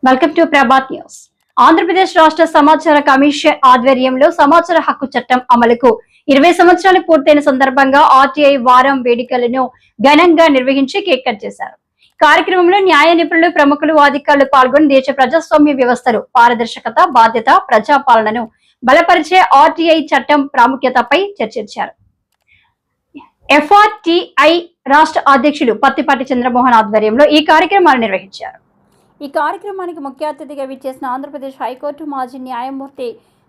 Welcome to Prabhat news. Andhra Pradesh రాష్ట్ర సమాచార commission ఆధ్వర్యంలో సమాచార హక్కు చట్టం అమలుకు 20 సంవత్సరాలు పూర్తయిన సందర్భంగా ఆర్టీఐ వారం వేడుకలను ఘనంగా నిర్వహించి కేక్ కట్ చేశారు. కార్యక్రమంలో న్యాయ నిపుణులు, ప్రముఖులు, అధికారులు పాల్గొని దేశ ప్రజాస్వామ్య వ్యవస్థలు పారదర్శకత, బాధ్యత, ప్రజాపాలనను బలపరిచే ఆర్టీఐ చట్టం ప్రాముఖ్యతపై చర్చించారు. ఎఫ్ఆర్టీఐ రాష్ట్ర అధ్యక్షులు పత్తిపాటి చంద్రమోహన్ ఆధ్వర్యంలో ఈ కార్యక్రమాన్ని నిర్వహించారు. ఈ కార్యక్రమానికి ముఖ్య అతిథిగా విచ్చేసిన ఆంధ్రప్రదేశ్ హైకోర్టు మాజీ న్యాయమూర్తి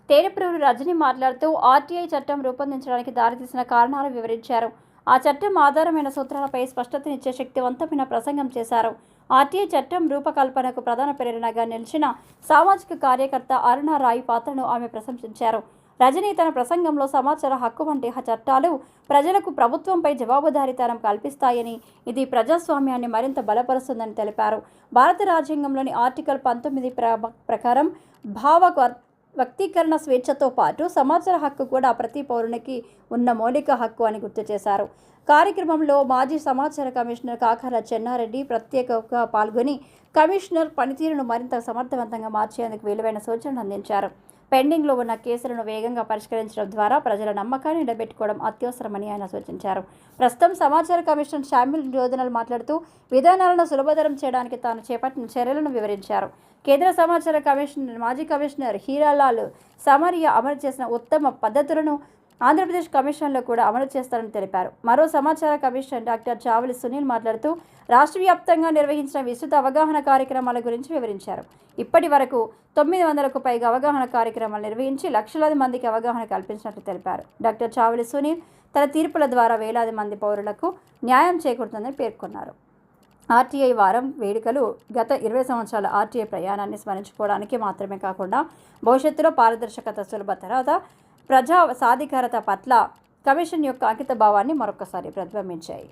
తేనెప్రూరు రజని మాట్లాడుతూ ఆర్టీఐ చట్టం రూపొందించడానికి దారితీసిన కారణాలు వివరించారు. ఆ చట్టం ఆధారమైన సూత్రాలపై స్పష్టతనిచ్చే శక్తివంతమైన ప్రసంగం చేశారు. ఆర్టీఐ చట్టం రూపకల్పనకు ప్రధాన ప్రేరణగా నిలిచిన సామాజిక కార్యకర్త అరుణ రాయ్ పాత్రను ఆమె ప్రశంసించారు. రజని తన ప్రసంగంలో సమాచార హక్కు వంటి చట్టాలు ప్రజలకు ప్రభుత్వంపై జవాబుదారీతనం కల్పిస్తాయని, ఇది ప్రజాస్వామ్యాన్ని మరింత బలపరుస్తుందని తెలిపారు. భారత రాజ్యాంగంలోని ఆర్టికల్ 19 ప్రకారం వ్యక్తీకరణ స్వేచ్ఛతో పాటు సమాచార హక్కు కూడా ప్రతి పౌరునికి ఉన్న మౌలిక హక్కు అని గుర్తు చేశారు. కార్యక్రమంలో మాజీ సమాచార కమిషనర్ కాకర్ల చెన్నారెడ్డి ప్రత్యేకంగా పాల్గొని కమిషనర్ పనితీరును మరింత సమర్థవంతంగా మార్చేందుకు విలువైన సూచనలు అందించారు. పెండింగ్లో ఉన్న కేసులను వేగంగా పరిష్కరించడం ద్వారా ప్రజల నమ్మకాన్ని నిలబెట్టుకోవడం అత్యవసరమని ఆయన సూచించారు. ప్రస్తుతం సమాచార కమిషన్ షామిల్ జోదనల్ మాట్లాడుతూ విధానాలను సులభతరం చేయడానికి తాను చేపట్టిన చర్యలను వివరించారు. కేంద్ర సమాచార కమిషన్ మాజీ కమిషనర్ హీరాలాల్ సమరియా అమలు చేసిన ఉత్తమ పద్ధతులను ఆంధ్రప్రదేశ్ కమిషన్లో కూడా అమలు చేస్తారని తెలిపారు. మరో సమాచార కమిషనర్ డాక్టర్ చావలి సునీల్ మాట్లాడుతూ రాష్ట్ర వ్యాప్తంగా నిర్వహించిన విస్తృత అవగాహన కార్యక్రమాల గురించి వివరించారు. ఇప్పటి వరకు 900కు పైగా అవగాహన కార్యక్రమాలు నిర్వహించి లక్షలాది మందికి అవగాహన కల్పించినట్లు తెలిపారు. డాక్టర్ చావలి సునీల్ తన తీర్పుల ద్వారా వేలాది మంది పౌరులకు న్యాయం చేకూరుతుందని పేర్కొన్నారు. ఆర్టీఐ వారం వేడుకలు గత 20 సంవత్సరాల ఆర్టీఐ ప్రయాణాన్ని స్మరించుకోవడానికి మాత్రమే కాకుండా భవిష్యత్తులో పారదర్శకత, సులభతరత, ప్రజా సాధికారత పట్ల కమిషన్ యొక్క అంకిత భావాన్ని మరొకసారి ప్రతిబింబించాయి.